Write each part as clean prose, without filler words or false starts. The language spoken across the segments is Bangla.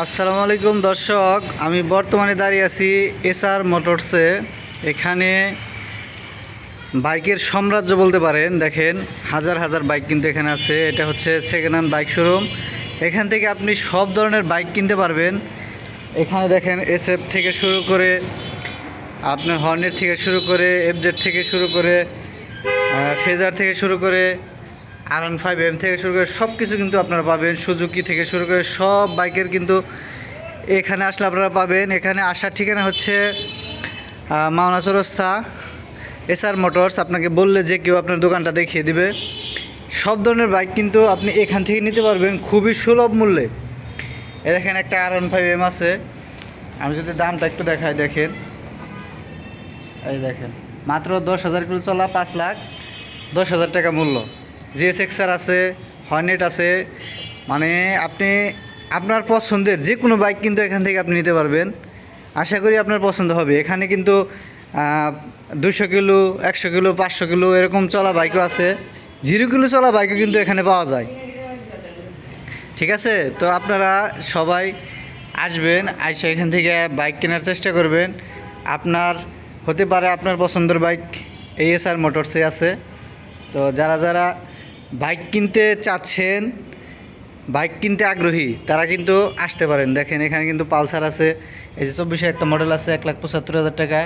আসসালামু আলাইকুম দর্শক, আমি বর্তমানে দাঁড়িয়ে আছি এসআর মোটরসে। এখানে বাইকের সাম্রাজ্য বলতে পারেন। দেখেন হাজার হাজার বাইক কিন্তু এখানে আছে। এটা হচ্ছে সেকেন্ড হ্যান্ড বাইক শোরুম। এখান থেকে আপনি সব ধরনের বাইক কিনতে পারবেন। এখানে দেখেন এসএফ থেকে শুরু করে আপনার হর্নেট থেকে শুরু করে এফজেড থেকে শুরু করে ফেজার থেকে শুরু করে R15M থেকে শুরু করে সব কিছু কিন্তু আপনারা পাবেন। সুজুকি থেকে শুরু করে সব বাইকের কিন্তু এখানে আসলে আপনারা পাবেন। এখানে আসার ঠিকানা হচ্ছে মাওনা চৌরাস্তা এসআর মোটরস। আপনাকে বললে যে কেউ আপনার দোকানটা দেখিয়ে দিবে। সব ধরনের বাইক কিন্তু আপনি এখান থেকে নিতে পারবেন খুবই সুলভ মূল্যে। দেখেন একটা R15M আছে। আমি যদি দামটা একটু দেখাই, দেখেন এই দেখেন মাত্র 10,000 কিলো চলা, 5,10,000 টাকা মূল্য। GSX-R আছে, হর্নেট আছে। মানে আপনি আপনার পছন্দের যে কোনো বাইক কিন্তু এখান থেকে আপনি নিতে পারবেন। আশা করি আপনার পছন্দ হবে। এখানে কিন্তু 200 কিলো, 100 কিলো, 500 কিলো এরকম চলা বাইকও আছে। 0 কিলো চলা বাইকও কিন্তু এখানে পাওয়া যায়। ঠিক আছে, তো আপনারা সবাই আসবেন, আইসা এখান থেকে বাইক কেনার চেষ্টা করবেন। আপনার হতে পারে আপনার পছন্দের বাইক এই এসআর মোটরসে আছে। তো যারা যারা বাইক কিনতে চাচ্ছেন, বাইক কিনতে আগ্রহী, তারা কিন্তু আসতে পারেন। দেখেন এখানে কিন্তু পালসার আছে। এই যে 24-এর একটা মডেল আছে, 1,75,000 টাকা,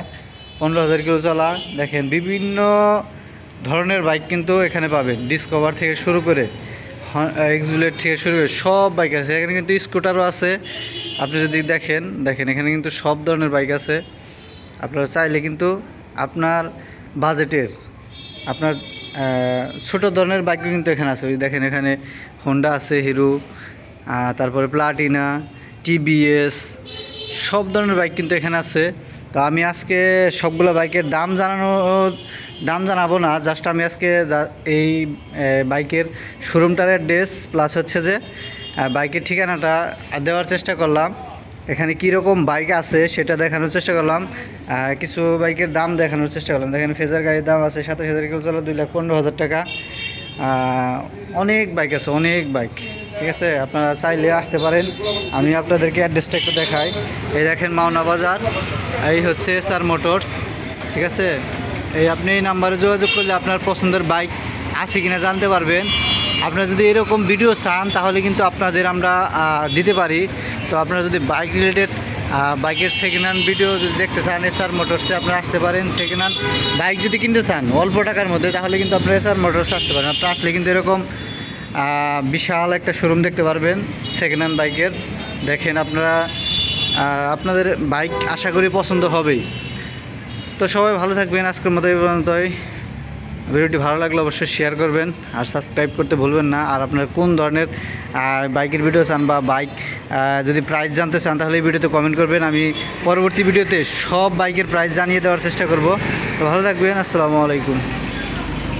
15,000 কিলো চলা। দেখেন বিভিন্ন ধরনের বাইক কিন্তু এখানে পাবেন। ডিসকভার থেকে শুরু করে এক্সব্লেড থেকে শুরু করে সব বাইক আছে। এখানে কিন্তু স্কুটারও আছে। আপনি যদি দেখেন এখানে কিন্তু সব ধরনের বাইক আছে। আপনারা চাইলে কিন্তু আপনার বাজেটের আপনার ছোট ধরনের বাইকও কিন্তু এখানে আছে। ওই দেখেন এখানে হোন্ডা আছে, হিরো, তারপরে প্লাটিনা, টিভিএস, সব ধরনের বাইক কিন্তু এখানে আছে। তো আমি আজকে সবগুলো বাইকের দাম জানাবো না, জাস্ট আমি আজকে এই বাইকের শোরুমটার অ্যাড্রেস প্লাস হচ্ছে যে বাইকের ঠিকানাটা দেওয়ার চেষ্টা করলাম। এখানে কীরকম বাইক আছে সেটা দেখানোর চেষ্টা করলাম। কিছু বাইকের দাম দেখানোর চেষ্টা করলাম। দেখেন ফেজার গাড়ির দাম আছে 27,000 কিলো চলা, 2,15,000 টাকা। অনেক বাইক আছে, অনেক বাইক। ঠিক আছে, আপনারা চাইলে আসতে পারেন। আমি আপনাদেরকে অ্যাড্রেসটা একটু দেখাই। এই দেখেন মাওনা বাজার, এই হচ্ছে এসআর মোটরস। ঠিক আছে, এই আপনি এই নাম্বারে যোগাযোগ করলে আপনার পছন্দের বাইক আছে কিনা জানতে পারবেন। আপনারা যদি এরকম ভিডিও চান তাহলে কিন্তু আপনাদের আমরা দিতে পারি। তো আপনারা যদি বাইক রিলেটেড বাইকের সেকেন্ড হ্যান্ড ভিডিও যদি দেখতে চান, এসআর মোটরসে আপনারা আসতে পারেন। সেকেন্ড হ্যান্ড বাইক যদি কিনতে চান অল্প টাকার মধ্যে, তাহলে কিন্তু আপনারা এসআর মোটরসে আসতে পারেন। আপনারা আসলে কিন্তু এরকম বিশাল একটা শোরুম দেখতে পারবেন সেকেন্ড হ্যান্ড বাইকের। দেখেন আপনারা আপনাদের বাইক আশা করি পছন্দ হবেই। তো সবাই ভালো থাকবেন। আজকের মতো এই পর্যন্তই। ভিডিওটি ভালো লাগলে অবশ্যই শেয়ার করবেন আর সাবস্ক্রাইব করতে ভুলবেন না। আর আপনারা কোন ধরনের বাইকের ভিডিও চান বা বাইক যদি প্রাইস জানতে চান তাহলে এই ভিডিওতে কমেন্ট করবেন। আমি পরবর্তী ভিডিওতে সব বাইকের প্রাইস জানিয়ে দেওয়ার চেষ্টা করব। তো ভালো থাকবেন। আসসালামু আলাইকুম।